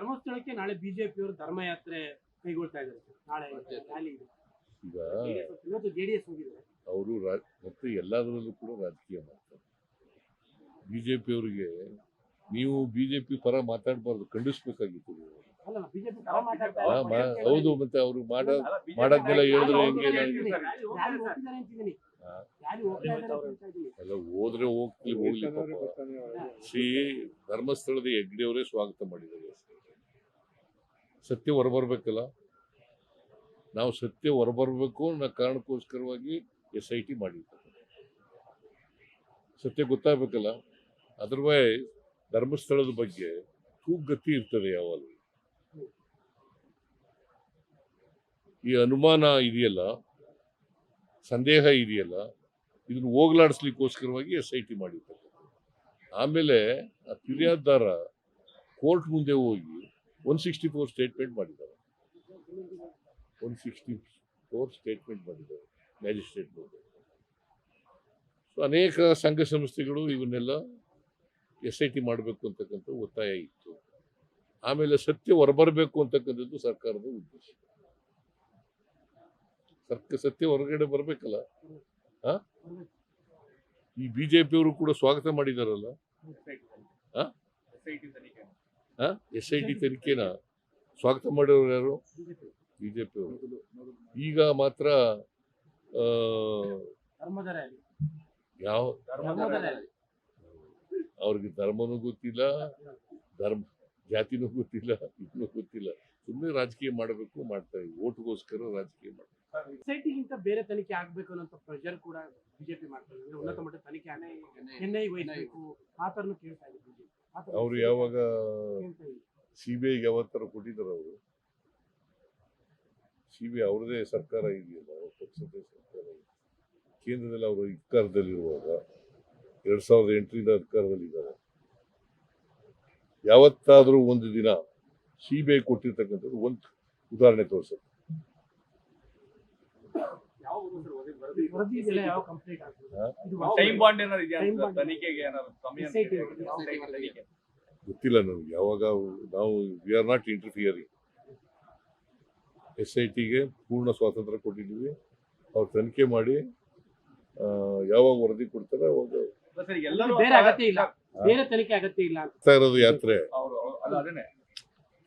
ಧರ್ಮಸ್ಥಳಕ್ಕೆ ನಾಳೆ ಬಿಜೆಪಿಯವರು ಧರ್ಮಯಾತ್ರೆ ಕೈಗೊಳ್ತಾ ಇದ್ದಾರೆ. ನಾಳೆ ರ್ಯಾಲಿ ಇದೆ. ಈಗ ಇವತ್ತು ಜೆಡಿಎಸ್ ಹೋಗಿದ್ದಾರೆ. ಅವರು ಮತ್ತೆ ಎಲ್ಲದರಲ್ಲೂ ಕೂಡ ರಾಜಕೀಯ ಮಾಡ್ತಾರೆ. ಬಿಜೆಪಿಯವರಿಗೆ ನೀವು ಬಿಜೆಪಿ ಪರ ಮಾತಾಡಬಾರ್ದು, ಖಂಡಿಸ್ಬೇಕಾಗಿತ್ತು. ಹೌದು, ಮತ್ತೆ ಅವ್ರು ಮಾಡೋದ್ನೆಲ್ಲ ಹೇಳಿದ್ರೆ ಹೆಂಗೆ? ಎಲ್ಲ ಹೋದ್ರೆ ಹೋಗ್ಲಿ ಶ್ರೀ ಧರ್ಮಸ್ಥಳದ ಹೆಗ್ಡೆಯವರೇ ಸ್ವಾಗತ ಮಾಡಿದ್ದಾರೆ. ಸತ್ಯ ಹೊರಬರ್ಬೇಕಲ್ಲ, ನಾವು ಸತ್ಯ ಹೊರಬರ್ಬೇಕು ಅನ್ನೋ ಕಾರಣಕ್ಕೋಸ್ಕರವಾಗಿ SIT ಮಾಡಿದ್ದಾರೆ. ಸತ್ಯ ಗೊತ್ತಾಗಬೇಕಲ್ಲ. ಅದರ್ವೈಸ್ ಧರ್ಮಸ್ಥಳದ ಬಗ್ಗೆ ತೂಗತಿ ಇರ್ತದೆ. ಯಾವಾಗ ಈ ಅನುಮಾನ ಇದೆಯಲ್ಲ, ಸಂದೇಹ ಇದೆಯಲ್ಲ, ಇದನ್ನು ಹೋಗ್ಲಾಡಿಸ್ಲಿಕ್ಕೋಸ್ಕರವಾಗಿ SIT ಮಾಡಿದ್ದಾರೆ. ಆಮೇಲೆ ಆ ಫಿರ್ಯಾದಾರ ಕೋರ್ಟ್ ಮುಂದೆ ಹೋಗಿ 164 ಸ್ಟೇಟ್ಮೆಂಟ್ ಮಾಡಿದ್ದಾರೆ. 164 ಸ್ಟೇಟ್ಮೆಂಟ್ ಮಾಡಿದ್ದಾರೆ ಮ್ಯಾಜಿಸ್ಟ್ರೇಟ್ ಮುಂದೆ. ಸೊ ಅನೇಕ ಸಂಘ ಸಂಸ್ಥೆಗಳು ಇವನ್ನೆಲ್ಲ SIT ಮಾಡಬೇಕು ಅಂತಕ್ಕಂಥ ಒತ್ತಾಯ ಇತ್ತು. ಆಮೇಲೆ ಸತ್ಯ ಹೊರಬರಬೇಕು ಅಂತಕ್ಕಂಥದ್ದು ಸರ್ಕಾರದ ಉದ್ದೇಶ. ಸತ್ಯ ಹೊರಗಡೆ ಬರಬೇಕಲ್ಲ. ಈ ಬಿಜೆಪಿಯವರು ಕೂಡ ಸ್ವಾಗತ ಮಾಡಿದಾರಲ್ಲ. SIT ತನಿಖೆನ ಸ್ವಾಗತ ಮಾಡಿರೋರು ಯಾರು? ಬಿಜೆಪಿಯವರು. ಈಗ ಮಾತ್ರ ಯಾವ ಅವ್ರಿಗೆ ಧರ್ಮನೂ ಗೊತ್ತಿಲ್ಲ, ಜಾತಿನೂ ಗೊತ್ತಿಲ್ಲ, ಇದನ್ನೂ ಗೊತ್ತಿಲ್ಲ. ಸುಮ್ಮನೆ ರಾಜಕೀಯ ಮಾಡಬೇಕು, ಮಾಡ್ತಾರೆ. ಓಟ್ಗೋಸ್ಕರ ರಾಜಕೀಯ ಮಾಡ್ತಾರೆ. SITಗಿಂತ ಬೇರೆ ತನಿಖೆ ಆಗ್ಬೇಕು ಅನ್ನೋ ಪ್ರೆಷರ್ ಕೂಡ ಬಿಜೆಪಿ ಮಾಡ್ತಾರೆ. ಉನ್ನತ ಮಟ್ಟದ ತನಿಖೆ NIA ವಹಿಸಬೇಕು ಮಾತನ್ನು ಕೇಳ್ತಾ ಇದ್ದಾರೆ. ಅವ್ರು ಯಾವಾಗ CBIಗೆ ಯಾವತ್ತರ ಕೊಟ್ಟಿದ್ದಾರೆ? ಅವರು CBI ಅವ್ರದೇ ಸರ್ಕಾರ ಇದೆಯಲ್ಲ, ಪಕ್ಷದ ಸರ್ಕಾರ. ಕೇಂದ್ರದಲ್ಲಿ ಅವರು ಅಧಿಕಾರದಲ್ಲಿರುವಾಗ 2008ರಿಂದ ಅಧಿಕಾರದಲ್ಲಿದ್ದಾರೆ. ಯಾವತ್ತಾದರೂ ಒಂದು ದಿನ CBI ಕೊಟ್ಟಿರ್ತಕ್ಕಂಥದ್ದು ಒಂದು ಉದಾಹರಣೆ ತೋರಿಸುತ್ತೆ. ಗೊತ್ತಿಲ್ಲ ನನಗೆ. ಯಾವಾಗ ನಾವು ವಿ ಆರ್ ನಾಟ್ ಇಂಟರ್ಫಿಯರಿಂಗ್. SITಗೆ ಪೂರ್ಣ ಸ್ವಾತಂತ್ರ್ಯ ಕೊಟ್ಟಿದ್ದೀವಿ. ಅವ್ರು ತನಿಖೆ ಮಾಡಿ ಯಾವಾಗ ವರದಿ ಕೊಡ್ತಾರೆ ಅವಾಗ ಇರೋದು ಯಾತ್ರೆ.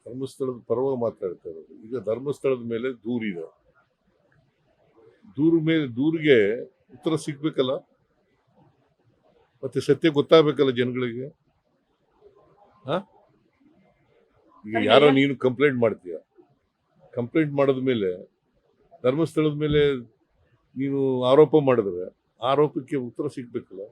ಧರ್ಮಸ್ಥಳದ ಪರವಾಗಿ ಮಾತಾಡ್ತಾ ಇರೋದು. ಈಗ ಧರ್ಮಸ್ಥಳದ ಮೇಲೆ ದೂರಿದೆ. ದೂರಿಗೆ ಉತ್ತರ ಸಿಗ್ಬೇಕಲ್ಲ, ಮತ್ತೆ ಸತ್ಯ ಗೊತ್ತಾಗಬೇಕಲ್ಲ ಜನಗಳಿಗೆ. ಈಗ ಯಾರೋ ನೀನು ಕಂಪ್ಲೇಂಟ್ ಮಾಡ್ತೀಯ, ಕಂಪ್ಲೇಂಟ್ ಮಾಡಿದ ಮೇಲೆ ಧರ್ಮಸ್ಥಳದ ಮೇಲೆ ನೀನು ಆರೋಪ ಮಾಡಿದ್ರೆ ಆರೋಪಕ್ಕೆ ಉತ್ತರ ಸಿಗ್ಬೇಕಲ್ಲ.